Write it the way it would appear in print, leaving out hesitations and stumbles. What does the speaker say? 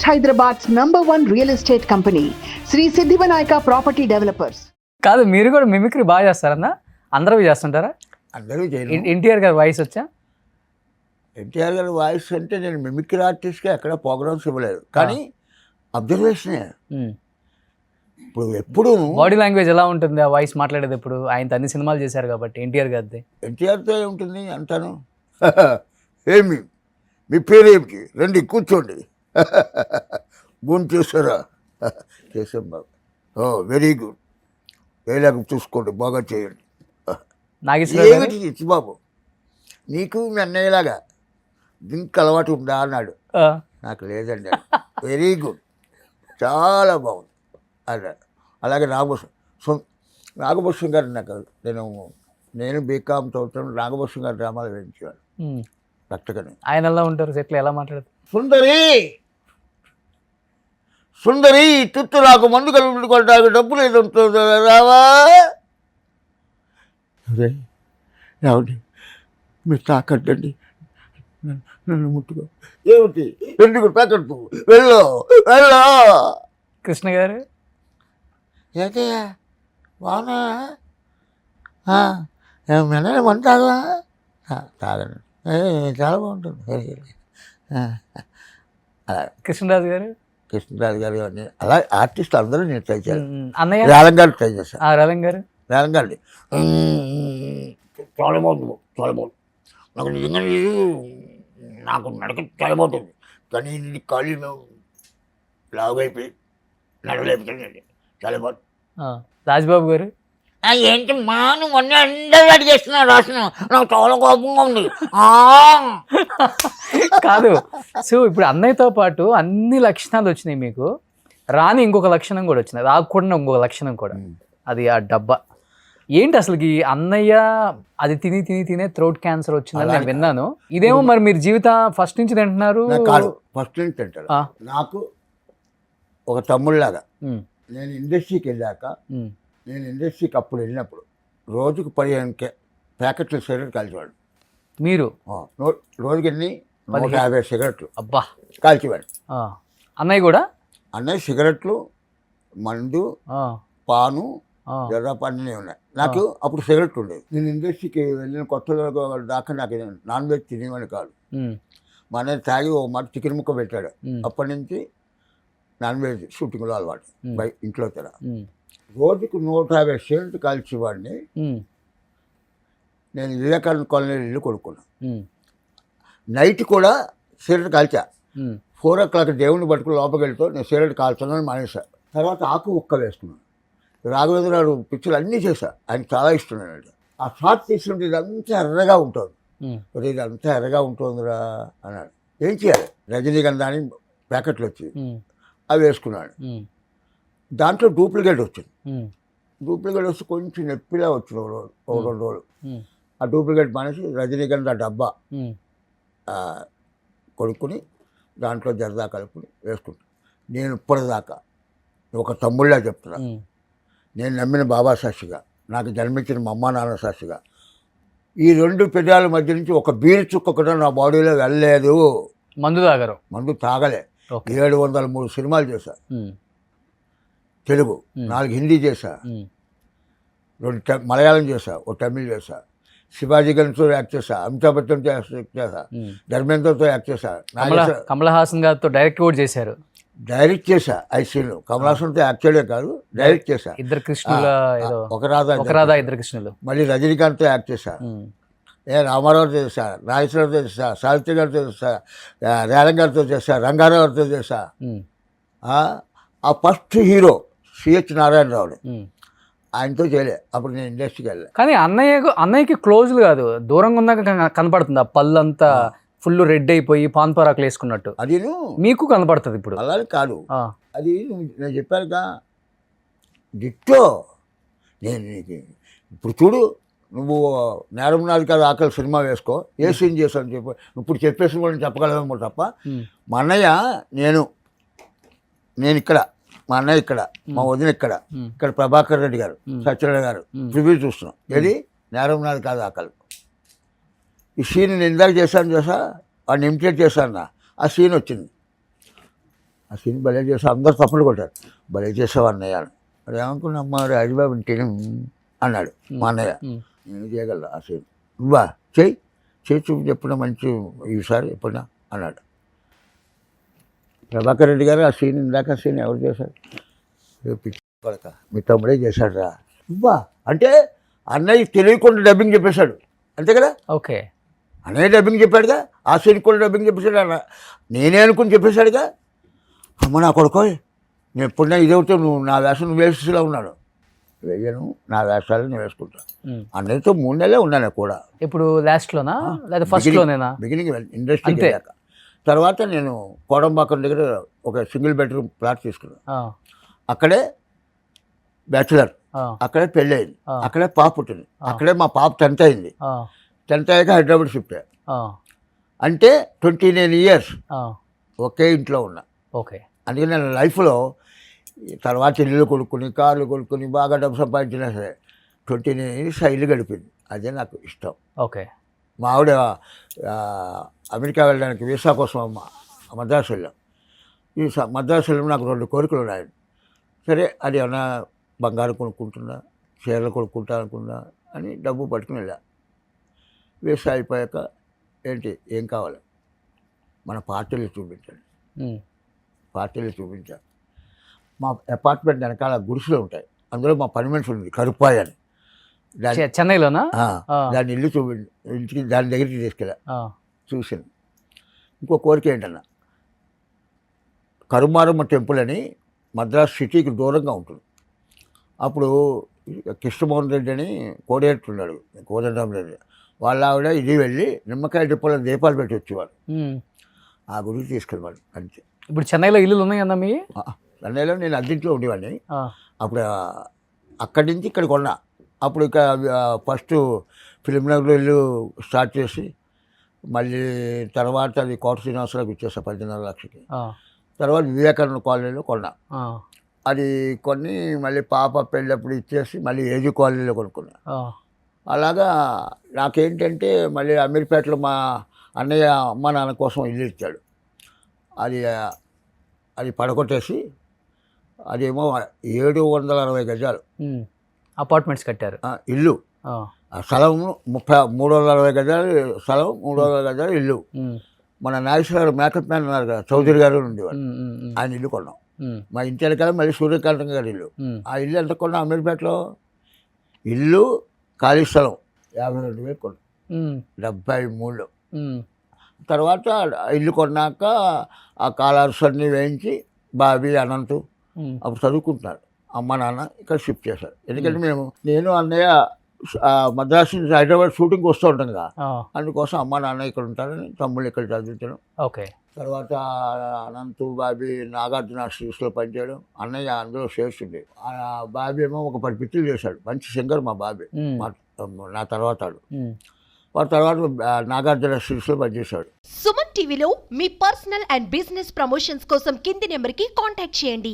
Hyderabad's #1 real estate company, Sri Siddhivanayaka Property Developers. కాదు మీరు కూడా మిమిక్రీ బాగా చేస్తారన్నా? అందరూ చేస్తుంటారా? అందరూ చేయను. ఎన్టీఆర్ గారి వాయిస్ వచ్చా? ఎన్టీఆర్ గారి వాయిస్ అంటే నేను మిమిక్రీ ఆర్టిస్ట్గా ఎక్కడ ప్రోగ్రామ్స్ ఇవ్వలేదు, కానీ అబ్జర్వేషనే. ఇప్పుడు ఎప్పుడు బాడీ లాంగ్వేజ్ ఎలా ఉంటుంది ఆ వాయిస్ మాట్లాడేది? ఇప్పుడు ఆయన అన్ని సినిమాలు చేశారు కాబట్టి ఎన్టీఆర్ గారిది. ఎన్టీఆర్తో ఉంటుంది అంటాను. ఏమి మీ పేరేమిటి, రండి కూర్చోండి, భూమి చేస్తారా? చేసాం బాబు. వెరీ గుడ్, వేలాగా చూసుకోండి, బాగా చేయండి. ఏమిటి ఇచ్చి బాబు, నీకు మీ అన్నయ్యలాగా దీనికి అలవాటు ఉందా అన్నాడు. నాకు లేదండి. వెరీ గుడ్, చాలా బాగుంది అన్నాడు. అలాగే నాగభూషణ్ గారు నాకు నేను బీకామ్ చదువుతాను, నాగభూషణ్ గారు డ్రామాలు వేయించేవాడు రక్తకని. ఆయన ఎలా ఉంటారు, సెట్లు ఎలా మాట్లాడతారు? సుందరి తుత్తు నాకు మందు కలుపుకోవడానికి డబ్బులు ఏదో రావా? అరే ఏమండి మీరు తాకట్టండి, నన్ను ముట్టుకో. ఏమిటి ఎందుకు తాకట్టు? వెళ్ళు వెళ్ళో. కృష్ణ గారు ఏంటయ్యా బాగున్నా? మెల్లనే మంట తాగవా? తాగండి, చాలా బాగుంటుంది. అలా కృష్ణరాజు గారు, కృష్ణరాజు గారు అన్నీ అలా ఆర్టిస్ట్ అందరూ నేను ట్రై చేయాలి. అన్నయ్య రేలం గారు ట్రై చేశాను. రలం గారు, రేలం గారు చాలా బాగుంది, చాలా బాగుంది. నాకు నిజంగా నాకు నడక చాలా బాగుంటుంది, కానీ ఇది ఖాళీ లాగైపోయి నడవలేకపోతుంది. చాలా బాగుంది. రాజ్బాబు గారు ఏంటి మా నువ్వు అన్నీ అందరూ అడిగేస్తున్నావు రాస్తున్నావు, నాకు చాలా కోపంగా ఉంది. కాదు, సో ఇప్పుడు అన్నయ్యతో పాటు అన్ని లక్షణాలు వచ్చినాయి మీకు, రాని ఇంకొక లక్షణం కూడా వచ్చింది, రాకుండా ఇంకొక లక్షణం కూడా, అది ఆ డబ్బా. ఏంటి అసలుకి అన్నయ్య అది తిని తిని తినే థ్రోట్ క్యాన్సర్ వచ్చిందని నేను విన్నాను. ఇదేమో మరి మీరు జీవితం ఫస్ట్ నుంచి తింటున్నారు? ఫస్ట్ నుంచి తింటారు. నాకు ఒక తమ్ముళ్ళలాగా నేను ఇండస్ట్రీకి వెళ్ళాక, నేను ఇండస్ట్రీకి అప్పుడు వెళ్ళినప్పుడు రోజుకు 15 ప్యాకెట్లు సిగరెట్ కాల్చేవాడు. మీరు రోజుకి ఎన్ని? 150 సిగరెట్లు. అబ్బా, కాల్చేవాడు. అన్నయ్య కూడా? అన్నయ్య సిగరెట్లు, మందు, పాను, జర్రాపాన్ని ఉన్నాయి. నాకు అప్పుడు సిగరెట్ ఉండేది. నేను ఇండస్ట్రీకి వెళ్ళిన కొత్తలో దాకా నాకు నాన్ వెజ్ తినేవాడిని కాదు. మా అన్నయ్య తాగి ఒక మాట చికెన్ ముక్క పెట్టాడు. అప్పటి నుంచి నాన్ వెజ్ షూటింగ్లో అలవాటు. ఇంట్లో తిన రోజుకు 150 సిగరెట్ కాల్చేవాడిని. నేను వివేకానంద కాలనీ ఇల్లు కొనుక్కున్నాను. నైట్ కూడా సిగరెట్ కాల్చా. 4 o'clock దేవుడిని పట్టుకుని లోపలికి వెళ్తూ నేను సిగరెట్ కాల్చున్నాను మానేసా. తర్వాత ఆకు ముక్క వేసుకున్నాను. రాఘవేంద్ర గారు పిక్చర్లు అన్నీ చేశా, ఆయన చాలా ఇష్టమైనది. ఆ షార్ట్ తీసుకుంటే ఇదంతా ఎర్రగా ఉంటుంది, ఇదంతా ఎర్రగా ఉంటుందిరా అన్నాడు. ఏం చేయాలి? రజనీగంధ అని ప్యాకెట్లు వచ్చి అవి వేసుకున్నాడు. దాంట్లో డూప్లికేట్ వచ్చింది. డూప్లికేట్ వస్తే కొంచెం నొప్పిలా వచ్చింది ఒక 2 రోజులు. ఆ డూప్లికేట్ మానేసి రజనీగంధ డబ్బా కొనుక్కుని దాంట్లో జరదా కలుపుని వేసుకుంటాను. నేను ఇప్పటిదాకా ఒక తమ్ముళ్ళ చెప్తున్నా, నేను నమ్మిన బాబా సాక్షిగా, నాకు జన్మించిన మా అమ్మ నాన్న సాక్షిగా, ఈ 2 పెదాల మధ్య నుంచి ఒక బీరు చుక్క కూడా నా బాడీలో వెళ్ళలేదు. మందు తాగరు? మందు తాగలే. 703 సినిమాలు చేశా, తెలుగు 4 హిందీ చేశా, 2 మలయాళం చేశా, 1 తమిళ్ చేశా, శివాజీ గణేష్తో యాక్ట్ చేశా, అమితాబ్ బచ్చన్తో యాక్ట్ చేశా, ధర్మేంద్రతో యాక్ట్ చేశా, కమల్ హాసన్ గారితో డైరెక్ట్ కూడా చేశారు. డైరెక్ట్ చేశా 5 సీన్లు. కమల్ హాసన్తో యాక్ట్ చేయడే కాదు, డైరెక్ట్ చేశా. 2 కృష్ణుల, ఒక రాధా 2 కృష్ణులు. మళ్ళీ రజనీకాంత్తో యాక్ట్ చేశా, రామారావుతో చేశా, నాగేశ్వరరావుతో చేశా, సావిత్రి గారితో చేశా, రేలం గారితో చేశా, రంగారావు గారితో చేశా. ఆ ఫస్ట్ హీరో సిహెచ్ నారాయణరావుని, ఆయనతో చేయలే. అప్పుడు నేను ఇండస్ట్రీకి వెళ్ళా. కానీ అన్నయ్యకి క్లోజ్లు కాదు, దూరంగా ఉన్నాక కనపడుతుంది. ఆ పళ్ళంతా ఫుల్ రెడ్ అయిపోయి పాన్ పరాకులు వేసుకున్నట్టు అది మీకు కనపడుతుంది ఇప్పుడు. అలాగే కాదు, అది నేను చెప్పానుగా డిట్టో. నేను నీకు ఇప్పుడు చూడు, నువ్వు నేరం నాది కాదు ఆకలి సినిమా వేసుకో, ఏ సీన్ చేశాను చెప్పు, ఇప్పుడు చెప్పేసి కూడా నేను చెప్పగలమో తప్ప. మా అన్నయ్య నేను ఇక్కడ, మా అన్నయ్య ఇక్కడ, మా వదిన ఇక్కడ ప్రభాకర్ రెడ్డి గారు, సత్యనారాయణ గారు ప్రివ్యూ చూస్తున్నాం. ఏది నేరం నాది కాదు ఆకలి. ఈ సీన్ నేను ఇందాక చేశాను వాడిని ఇమిటేట్ చేశాను, ఆ సీన్ వచ్చింది. ఆ సీన్ భలే చేసావు, అందరు తప్పులు కొట్టారు, భలే చేసావు అన్నయ్య అని. అది ఏమనుకున్నా అమ్మ రాజబాబు ఇంటిని అన్నాడు మా అన్నయ్య. నేను చేయగలరా ఆ సీన్, నువ్వా చెయ్యి చూపి ఎప్పుడన్నా మంచి ఈసారి ఎప్పుడన్నా అన్నాడు. ప్రభాకర్ రెడ్డి గారు ఆ సీన్ ఇందాక సీన్ ఎవరు చేశారు? పిచ్చి కొడక మీ తమ్ముడే చేశాడు రా నువ్వా అంటే అన్నయ్య తెలియకుండా డబ్బింగ్ చెప్పేశాడు అంతే కదా. ఓకే, అన్నయ్య డబ్బింగ్ చెప్పాడుగా, ఆ సీన్ కూడా డబ్బింగ్ చెప్పేశాడు అన్న, నేనే అనుకుని చెప్పేశాడుగా. అమ్మ నా కొడుకో నేను ఎప్పుడైనా ఇదవుతే నువ్వు నా వేషం నువ్వు వేసేలా ఉన్నాడు, వేయను నా వేషాలు నేను వేసుకుంటా. అన్నయ్యతో 3 నెలలే ఉన్నాను కూడా. ఇప్పుడు లాస్ట్లోనా లేదా ఫస్ట్లోనేనా? బిగినింగ్ ఇండస్ట్రీకి వెళ్ళాక తర్వాత నేను కోడంబాకం దగ్గర ఒక సింగిల్ బెడ్రూమ్ ప్లాట్ తీసుకున్నాను. అక్కడే బ్యాచులర్, అక్కడే పెళ్ళి అయింది, అక్కడే పాప పుట్టింది, అక్కడే మా పాప 10th అయింది. 10th అయ్యాక హైదరాబాద్ షిఫ్ట్ అయ్యా. అంటే 29 years ఒకే ఇంట్లో ఉన్నా. ఓకే, అందుకని నేను లైఫ్లో తర్వాత ఇల్లు కొనుక్కుని కార్లు కొనుక్కుని బాగా డబ్బు సంపాదించినా సరే 29 years ఇల్లు గడిపింది. అదే నాకు ఇష్టం. ఓకే, మా ఆవిడ అమెరికా వెళ్ళడానికి వీసా కోసం మద్రాసు వెళ్ళాం. ఈ మద్రాసు వెళ్ళడం నాకు 2 కోరికలు ఉన్నాయి. సరే అది ఏమన్నా బంగారం కొనుక్కుంటున్నా, చీరలు కొనుక్కుంటా అనుకున్నా అని డబ్బు పట్టుకుని వెళ్ళా. వీసా అయిపోయాక ఏంటి ఏం కావాలి, మన పార్టీలు చూపించండి. పార్టీలు చూపించాను. మా అపార్ట్మెంట్ వెనకాల గుడిసెలు ఉంటాయి, అందులో మా పని మనిషి ఉంది కరుపాయి అని, చెన్నైలోనా? దాని ఇల్లు ఇంటికి దాని దగ్గరికి తీసుకెళ్ళా. చూసాను. ఇంకో కోరిక ఏంటన్నా, కరుమారమ్మ టెంపుల్ అని మద్రాసు సిటీకి దూరంగా ఉంటుంది. అప్పుడు కృష్ణమోహన్ రెడ్డి అని కోడేటర్ ఉన్నాడు, కోదండరామ రెడ్డి వాళ్ళ ఆవిడ ఇది వెళ్ళి నిమ్మకాయ డిపోలో దీపాలు పెట్టి వచ్చేవాడు. ఆ గుడికి తీసుకెళ్ళాడు అంతే. ఇప్పుడు చెన్నైలో ఇల్లులు ఉన్నాయన్నా మీ? చెన్నైలో నేను అద్దెంట్లో ఉండేవాడిని. అప్పుడు అక్కడి నుంచి ఇక్కడ కొన్నా. అప్పుడు ఇక ఫస్ట్ ఫిలింనగర్లో ఇల్లు స్టార్ట్ చేసి మళ్ళీ తర్వాత అది కోట శ్రీనివాసరావుకి ఇచ్చేసా 13.5 లక్షలకి. తర్వాత వివేకానంద కాలనీలో కొన్నా. అది కొన్ని మళ్ళీ పాప పెళ్ళప్పుడు ఇచ్చేసి మళ్ళీ ఏజీ కాలనీలో కొనుక్కున్నా. అలాగా నాకేంటంటే మళ్ళీ అమీర్పేటలో మా అన్నయ్య అమ్మ నాన్న కోసం ఇల్లు ఇచ్చాడు. అది పడగొట్టేసి అదేమో 760 గజాలు అపార్ట్మెంట్స్ కట్టారు. ఇల్లు స్థలం 360 గజాలు స్థలం, 300 గజాలు ఇల్లు. మన నాగేశ్వరరావు మేకప్ మ్యాన్ ఉన్నారు కదా, చౌదరి గారు ఉండేవారు, ఆయన ఇల్లు కొన్నాం. మా ఇంటి వెనకాల మళ్ళీ సూర్యకాంతం గారి ఇల్లు. ఆ ఇల్లు ఎంత కొన్నాం అమీర్పేటలో? ఇల్లు ఖాళీ స్థలం 52,000 కొన్నాం 73లో. తర్వాత ఇల్లు కొన్నాక ఆ కాలర్స్ అన్నీ వేయించి బాబీ అనంతు అప్పుడు చదువుకుంటున్నారు, అమ్మ నాన్న ఇక్కడ షిఫ్ట్ చేశారు. ఎందుకంటే నేను అన్నయ్య మద్రాసు నుంచి హైదరాబాద్ షూటింగ్కి వస్తూ ఉంటాం కదా, అందుకోసం అమ్మ నాన్న ఇక్కడ ఉంటారని తమ్ముళ్ళు ఇక్కడ చదివించడం. ఓకే, తర్వాత అనంతు బాబీ నాగార్జున స్ట్రీట్స్లో పనిచేయడం. అన్నయ్య అందులో షేర్స్ ఉండే. బాబీ ఏమో ఒక 10 పిక్చర్లు చేశాడు, మంచి సింగర్ మా బాబీ. నా తర్వాత వాడు తర్వాత నాగార్జున స్ట్రీట్స్లో పనిచేశాడు. సుమన్ టీవీలో మీ పర్సనల్ అండ్ బిజినెస్ ప్రమోషన్స్ కోసం కింది నెంబర్కి కాంటాక్ట్ చేయండి.